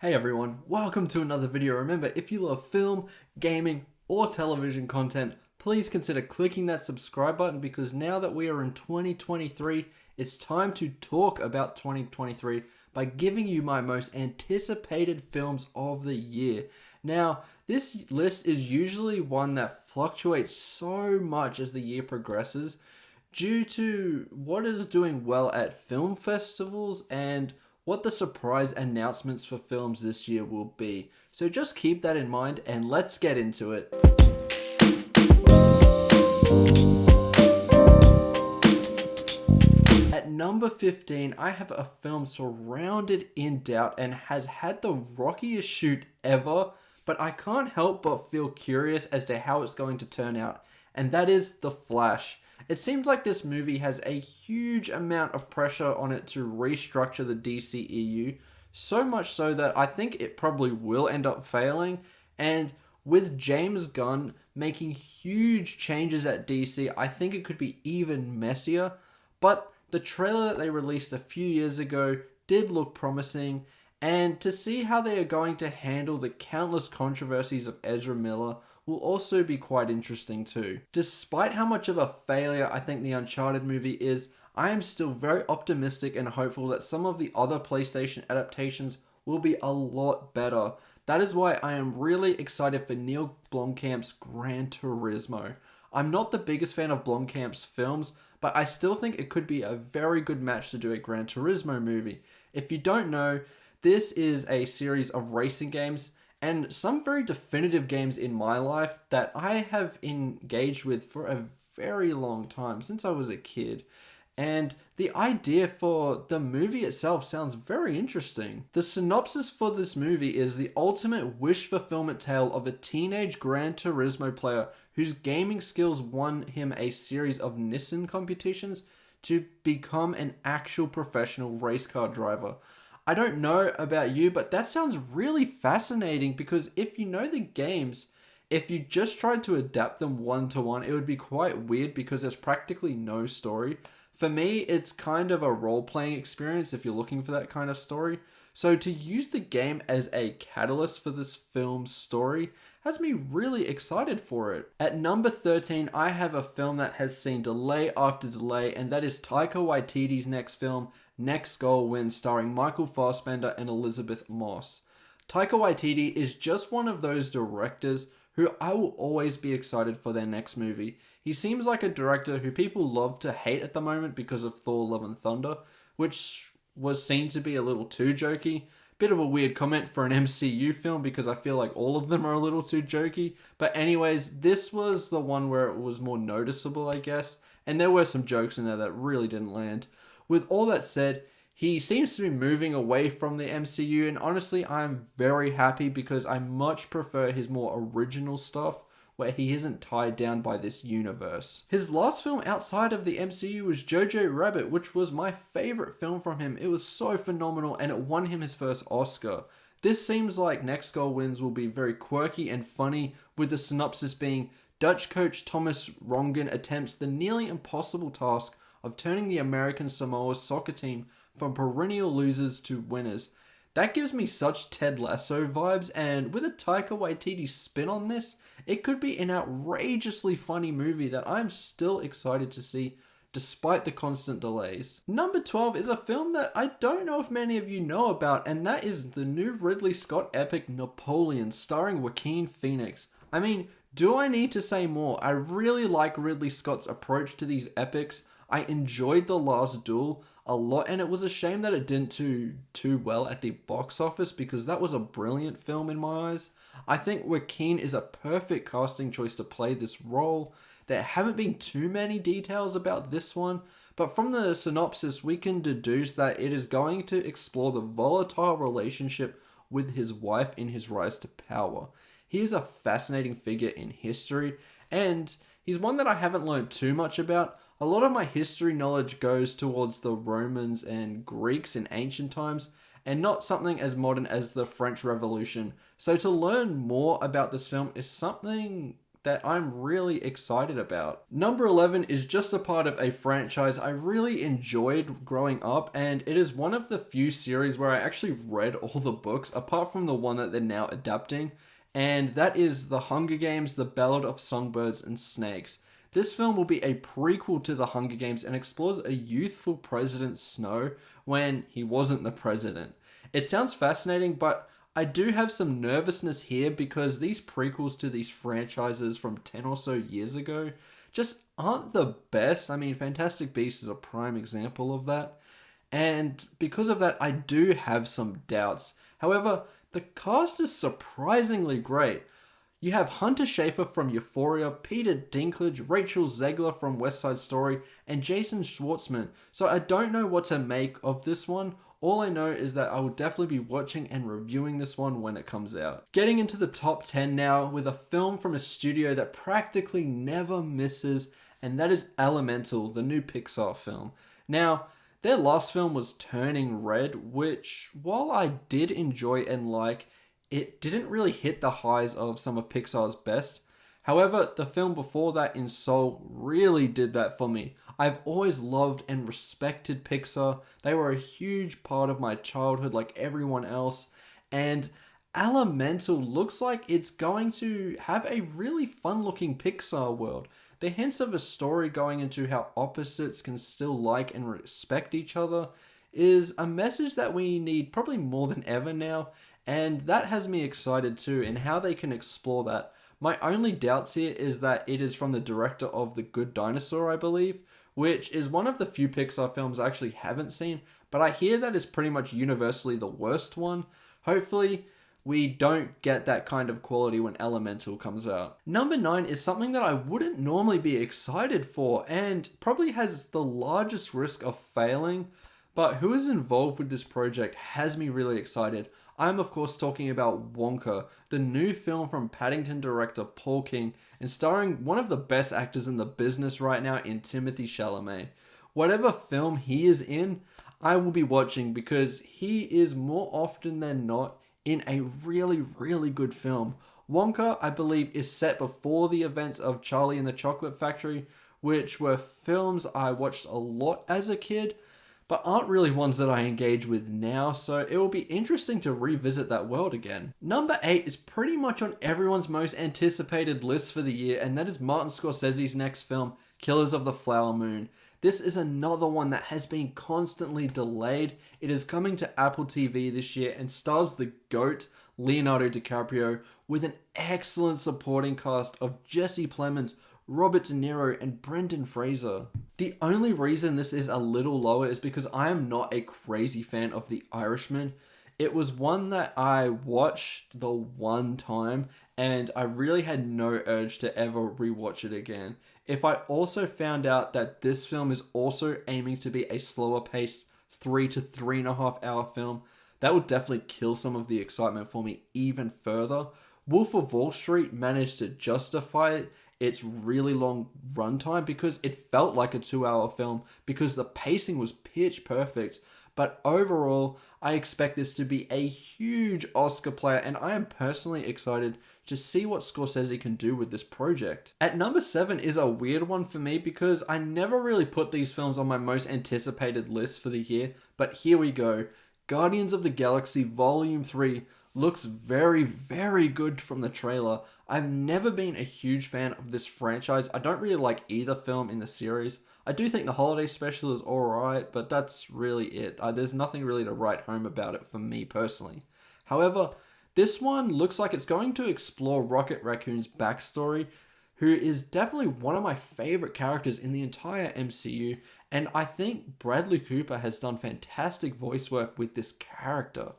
Hey everyone, welcome to another video. Remember, if you love film, gaming, or television content, please consider clicking that subscribe button because now that we are in 2023, it's time to talk about 2023 by giving you my most anticipated films of the year. Now, this list is usually one that fluctuates so much as the year progresses due to what is doing well at film festivals and what the surprise announcements for films this year will be. So just keep that in mind and let's get into it. At number 15, I have a film surrounded in doubt and has had the rockiest shoot ever, but I can't help but feel curious as to how it's going to turn out, and that is The Flash. It seems like this movie has a huge amount of pressure on it to restructure the DCEU, so much so that I think it probably will end up failing. And with James Gunn making huge changes at DC, I think it could be even messier. But the trailer that they released a few years ago did look promising, and to see how they are going to handle the countless controversies of Ezra Miller will also be quite interesting too. Despite how much of a failure I think the Uncharted movie is, I am still very optimistic and hopeful that some of the other PlayStation adaptations will be a lot better. That is why I am really excited for Neil Blomkamp's Gran Turismo. I'm not the biggest fan of Blomkamp's films, but I still think it could be a very good match to do a Gran Turismo movie. If you don't know, this is a series of racing games and some very definitive games in my life that I have engaged with for a very long time, since I was a kid. And the idea for the movie itself sounds very interesting. The synopsis for this movie is the ultimate wish fulfillment tale of a teenage Gran Turismo player whose gaming skills won him a series of Nissan competitions to become an actual professional race car driver. I don't know about you, but that sounds really fascinating because if you know the games, if you just tried to adapt them one to one, it would be quite weird because there's practically no story. For me, it's kind of a role-playing experience if you're looking for that kind of story. So to use the game as a catalyst for this film's story has me really excited for it. At number 13, I have a film that has seen delay after delay, and that is Taika Waititi's next film, Next Goal Wins, starring Michael Fassbender and Elizabeth Moss. Taika Waititi is just one of those directors who I will always be excited for their next movie. He seems like a director who people love to hate at the moment because of Thor Love and Thunder, which was seen to be a little too jokey. Bit of a weird comment for an MCU film because I feel like all of them are a little too jokey. But anyways, this was the one where it was more noticeable, I guess. And there were some jokes in there that really didn't land. With all that said, he seems to be moving away from the MCU, and honestly, I'm very happy because I much prefer his more original stuff where he isn't tied down by this universe. His last film outside of the MCU was Jojo Rabbit, which was my favorite film from him. It was so phenomenal and it won him his first Oscar. This seems like Next Goal Wins will be very quirky and funny, with the synopsis being Dutch coach Thomas Rongen attempts the nearly impossible task of turning the American Samoa soccer team from perennial losers to winners. That gives me such Ted Lasso vibes, and with a Taika Waititi spin on this, it could be an outrageously funny movie that I'm still excited to see despite the constant delays. Number 12 is a film that I don't know if many of you know about, and that is the new Ridley Scott epic Napoleon, starring Joaquin Phoenix. I mean, do I need to say more? I really like Ridley Scott's approach to these epics. I enjoyed The Last Duel a lot, and it was a shame that it didn't do too well at the box office because that was a brilliant film in my eyes. I think Joaquin is a perfect casting choice to play this role. There haven't been too many details about this one, but from the synopsis we can deduce that it is going to explore the volatile relationship with his wife in his rise to power. He is a fascinating figure in history, and he's one that I haven't learned too much about. A lot of my history knowledge goes towards the Romans and Greeks in ancient times, and not something as modern as the French Revolution. So to learn more about this film is something that I'm really excited about. Number 11 is just a part of a franchise I really enjoyed growing up, and it is one of the few series where I actually read all the books, apart from the one that they're now adapting, and that is The Hunger Games: The Ballad of Songbirds and Snakes. This film will be a prequel to The Hunger Games and explores a youthful President Snow when he wasn't the president. It sounds fascinating, but I do have some nervousness here because these prequels to these franchises from 10 or so years ago just aren't the best. I mean, Fantastic Beasts is a prime example of that. And because of that, I do have some doubts. However, the cast is surprisingly great. You have Hunter Schafer from Euphoria, Peter Dinklage, Rachel Zegler from West Side Story, and Jason Schwartzman. So I don't know what to make of this one. All I know is that I will definitely be watching and reviewing this one when it comes out. Getting into the top 10 now with a film from a studio that practically never misses, and that is Elemental, the new Pixar film. Now, their last film was Turning Red, which, while I did enjoy and like, it didn't really hit the highs of some of Pixar's best. However, the film before that, In Soul, really did that for me. I've always loved and respected Pixar. They were a huge part of my childhood like everyone else. And Elemental looks like it's going to have a really fun looking Pixar world. The hints of a story going into how opposites can still like and respect each other is a message that we need probably more than ever now. And that has me excited too, in how they can explore that. My only doubts here is that it is from the director of The Good Dinosaur, I believe, which is one of the few Pixar films I actually haven't seen, but I hear that is pretty much universally the worst one. Hopefully, we don't get that kind of quality when Elemental comes out. Number 9 is something that I wouldn't normally be excited for, and probably has the largest risk of failing, but who is involved with this project has me really excited. I'm of course talking about Wonka, the new film from Paddington director Paul King, and starring one of the best actors in the business right now in Timothée Chalamet. Whatever film he is in, I will be watching because he is more often than not in a really, really good film. Wonka, I believe, is set before the events of Charlie and the Chocolate Factory, which were films I watched a lot as a kid, but aren't really ones that I engage with now, so it will be interesting to revisit that world again. Number 8 is pretty much on everyone's most anticipated list for the year, and that is Martin Scorsese's next film, Killers of the Flower Moon. This is another one that has been constantly delayed. It is coming to Apple TV this year and stars the GOAT, Leonardo DiCaprio, with an excellent supporting cast of Jesse Plemons, Robert De Niro, and Brendan Fraser. The only reason this is a little lower is because I am not a crazy fan of The Irishman. It was one that I watched the one time and I really had no urge to ever rewatch it again. If I also found out that this film is also aiming to be a slower paced 3 to 3.5 hour film, that would definitely kill some of the excitement for me even further. Wolf of Wall Street managed to justify its really long runtime because it felt like a 2-hour film because the pacing was pitch perfect. But overall, I expect this to be a huge Oscar player, and I am personally excited to see what Scorsese can do with this project. At number 7 is a weird one for me because I never really put these films on my most anticipated list for the year, but here we go. Guardians of the Galaxy Volume 3 looks very, very good from the trailer. I've never been a huge fan of this franchise. I don't really like either film in the series. I do think the holiday special is alright, but that's really it. There's nothing really to write home about it for me personally. However, this one looks like it's going to explore Rocket Raccoon's backstory, who is definitely one of my favorite characters in the entire MCU, and I think Bradley Cooper has done fantastic voice work with this character.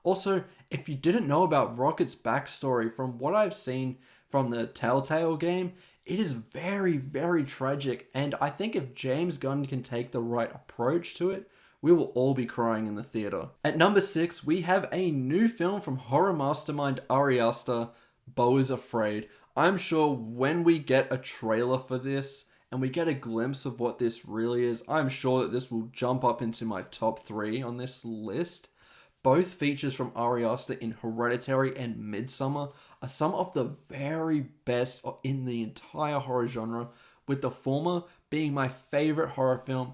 Also, if you didn't know about Rocket's backstory, from what I've seen from the Telltale game, it is very, very tragic, and I think if James Gunn can take the right approach to it, we will all be crying in the theater. At number 6, we have a new film from horror mastermind Ari Aster, Beau is Afraid. I'm sure when we get a trailer for this, and we get a glimpse of what this really is, I'm sure that this will jump up into my top 3 on this list. Both features from Ari Aster in Hereditary and Midsommar are some of the very best in the entire horror genre, with the former being my favorite horror film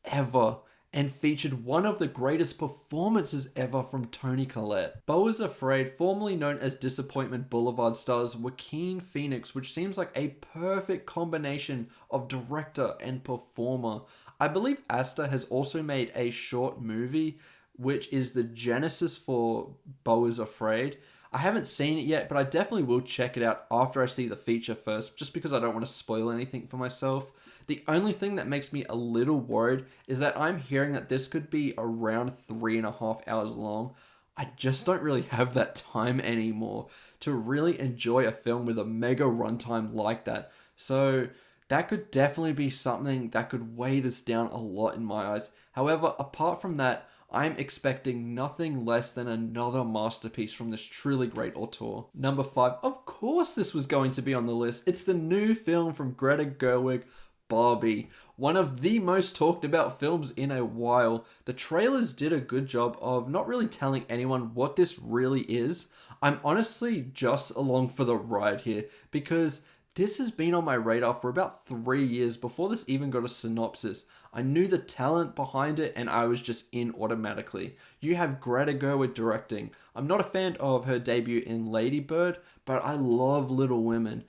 ever, and featured one of the greatest performances ever from Toni Collette. Beau is Afraid, formerly known as Disappointment Boulevard, stars Joaquin Phoenix, which seems like a perfect combination of director and performer. I believe Aster has also made a short movie, which is the genesis for Beau is Afraid. I haven't seen it yet, but I definitely will check it out after I see the feature first, just because I don't want to spoil anything for myself. The only thing that makes me a little worried is that I'm hearing that this could be around 3.5 hours long. I just don't really have that time anymore to really enjoy a film with a mega runtime like that. So that could definitely be something that could weigh this down a lot in my eyes. However, apart from that, I'm expecting nothing less than another masterpiece from this truly great auteur. Number 5, of course this was going to be on the list. It's the new film from Greta Gerwig, Barbie, one of the most talked about films in a while. The trailers did a good job of not really telling anyone what this really is. I'm honestly just along for the ride here, because this has been on my radar for about 3 years before this even got a synopsis. I knew the talent behind it and I was just in automatically. You have Greta Gerwig directing. I'm not a fan of her debut in Lady Bird, but I love Little Women.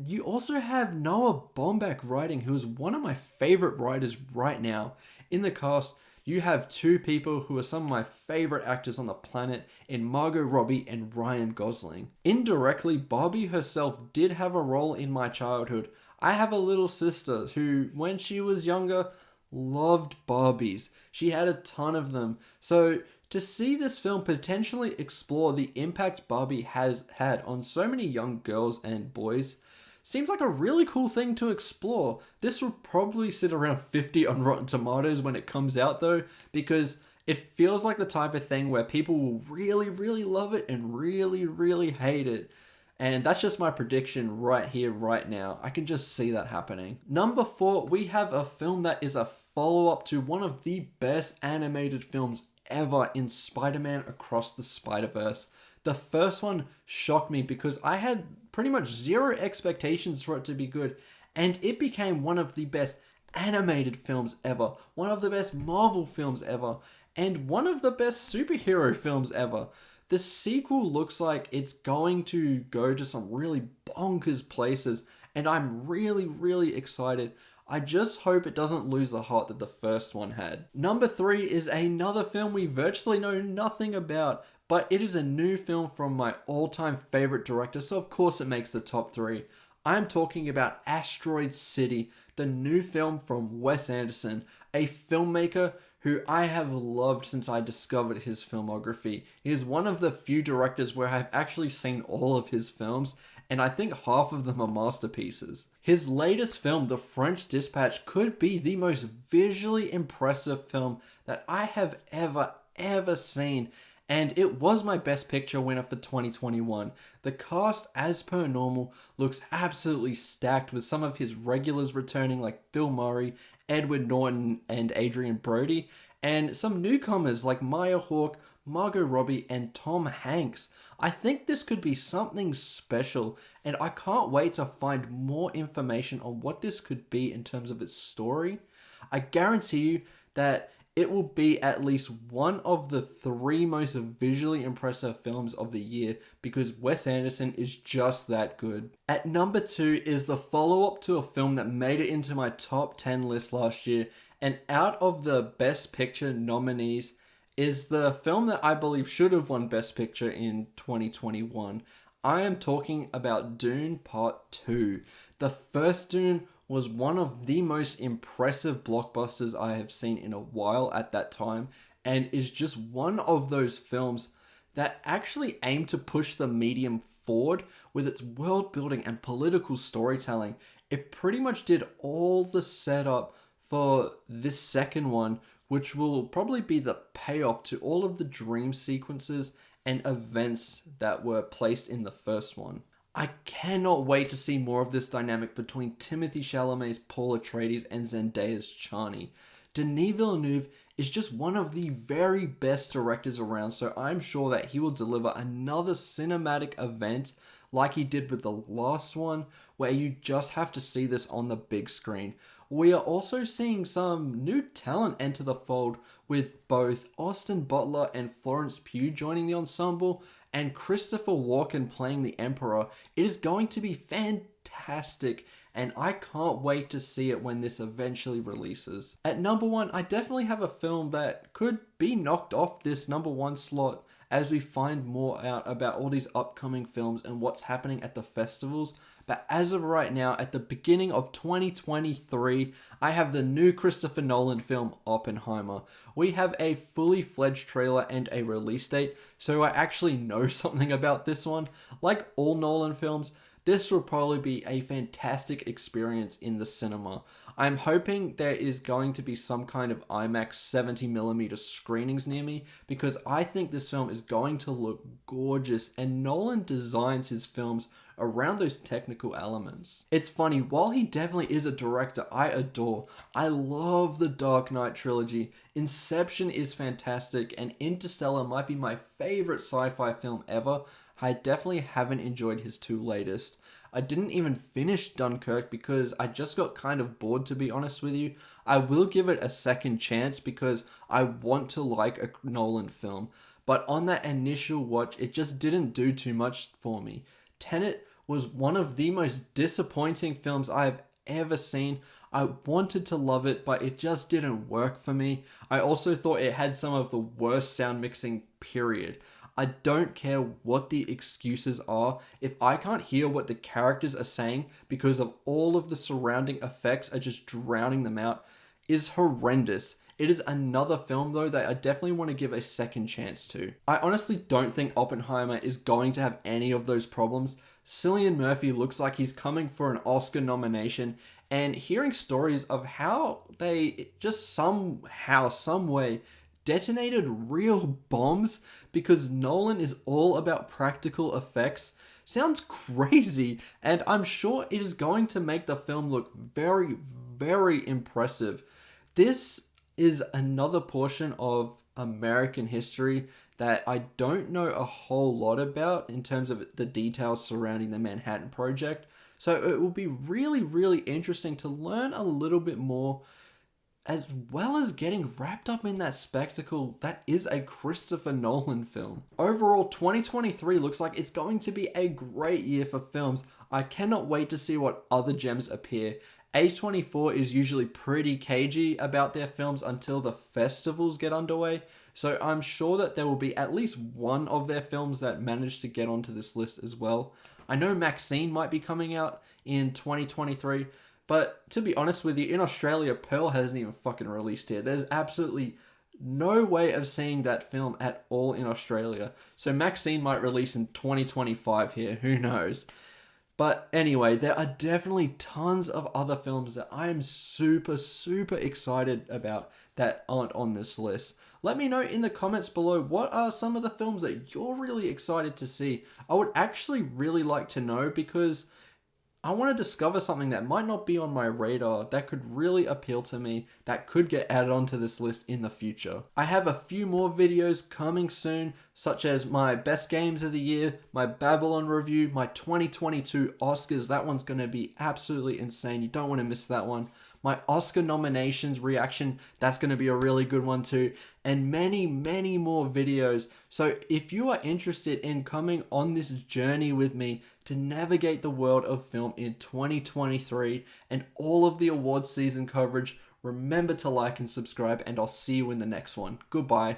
You also have Noah Baumbach writing, who is one of my favorite writers right now. In the cast, you have two people who are some of my favorite actors on the planet in Margot Robbie and Ryan Gosling. Indirectly, Barbie herself did have a role in my childhood. I have a little sister who, when she was younger, loved Barbies. She had a ton of them. So to see this film potentially explore the impact Barbie has had on so many young girls and boys seems like a really cool thing to explore. This will probably sit around 50 on Rotten Tomatoes when it comes out though, because it feels like the type of thing where people will really, really love it and really, really hate it. And that's just my prediction right here, right now. I can just see that happening. Number 4, we have a film that is a follow-up to one of the best animated films ever in Spider-Man Across the Spider-Verse. The first one shocked me because I had pretty much zero expectations for it to be good, and it became one of the best animated films ever, one of the best Marvel films ever, and one of the best superhero films ever. The sequel looks like it's going to go to some really bonkers places, and I'm really, really excited. I just hope it doesn't lose the heart that the first one had. Number 3 is another film we virtually know nothing about, but it is a new film from my all-time favorite director, so of course it makes the top 3. I'm talking about Asteroid City, the new film from Wes Anderson, a filmmaker who I have loved since I discovered his filmography. He is one of the few directors where I've actually seen all of his films, and I think half of them are masterpieces. His latest film, The French Dispatch, could be the most visually impressive film that I have ever seen, and it was my Best Picture winner for 2021. The cast, as per normal, looks absolutely stacked, with some of his regulars returning like Bill Murray, Edward Norton, and Adrian Brody, and some newcomers like Maya Hawke, Margot Robbie, and Tom Hanks. I think this could be something special, and I can't wait to find more information on what this could be in terms of its story. I guarantee you that it will be at least one of the 3 most visually impressive films of the year, because Wes Anderson is just that good. At number 2 is the follow-up to a film that made it into my top 10 list last year, and out of the Best Picture nominees is the film that I believe should have won Best Picture in 2021. I am talking about Dune Part 2. The first Dune was one of the most impressive blockbusters I have seen in a while at that time, and is just one of those films that actually aimed to push the medium forward with its world building and political storytelling. It pretty much did all the setup for this second one, which will probably be the payoff to all of the dream sequences and events that were placed in the first one. I cannot wait to see more of this dynamic between Timothée Chalamet's Paul Atreides and Zendaya's Chani. Denis Villeneuve is just one of the very best directors around, so I'm sure that he will deliver another cinematic event like he did with the last one, where you just have to see this on the big screen. We are also seeing some new talent enter the fold, with both Austin Butler and Florence Pugh joining the ensemble, and Christopher Walken playing the Emperor. It is going to be fantastic, and I can't wait to see it when this eventually releases. At number 1, I definitely have a film that could be knocked off this number 1 slot as we find more out about all these upcoming films and what's happening at the festivals. But as of right now, at the beginning of 2023, I have the new Christopher Nolan film, Oppenheimer. We have a fully fledged trailer and a release date, so I actually know something about this one. Like all Nolan films, this will probably be a fantastic experience in the cinema. I'm hoping there is going to be some kind of IMAX 70mm screenings near me, because I think this film is going to look gorgeous, and Nolan designs his films around those technical elements. It's funny, while he definitely is a director I adore, I love the Dark Knight trilogy. Inception is fantastic, and Interstellar might be my favorite sci-fi film ever. I definitely haven't enjoyed his 2 latest. I didn't even finish Dunkirk because I just got kind of bored, to be honest with you. I will give it a second chance because I want to like a Nolan film. But on that initial watch, it just didn't do too much for me. Tenet was one of the most disappointing films I have ever seen. I wanted to love it, but it just didn't work for me. I also thought it had some of the worst sound mixing, period. I don't care what the excuses are. If I can't hear what the characters are saying because of all of the surrounding effects are just drowning them out, is horrendous. It is another film though that I definitely want to give a second chance to. I honestly don't think Oppenheimer is going to have any of those problems. Cillian Murphy looks like he's coming for an Oscar nomination, and hearing stories of how they just somehow, some way, detonated real bombs because Nolan is all about practical effects sounds crazy, and I'm sure it is going to make the film look very, very impressive. This is another portion of American history that I don't know a whole lot about in terms of the details surrounding the Manhattan Project. So it will be really, really interesting to learn a little bit more, as well as getting wrapped up in that spectacle that is a Christopher Nolan film. Overall, 2023 looks like it's going to be a great year for films. I cannot wait to see what other gems appear. A24 is usually pretty cagey about their films until the festivals get underway, so I'm sure that there will be at least one of their films that managed to get onto this list as well. I know Maxine might be coming out in 2023, but to be honest with you, in Australia, Pearl hasn't even fucking released here. There's absolutely no way of seeing that film at all in Australia. So Maxine might release in 2025 here, who knows. But anyway, there are definitely tons of other films that I am super, super excited about that aren't on this list. Let me know in the comments below, what are some of the films that you're really excited to see? I would actually really like to know, because I want to discover something that might not be on my radar that could really appeal to me, that could get added onto this list in the future. I have a few more videos coming soon, such as my best games of the year, my Babylon review, my 2022 Oscars. That one's going to be absolutely insane. You don't want to miss that one. My Oscar nominations reaction, that's going to be a really good one too, and many, many more videos. So if you are interested in coming on this journey with me to navigate the world of film in 2023 and all of the awards season coverage, remember to like and subscribe, and I'll see you in the next one. Goodbye.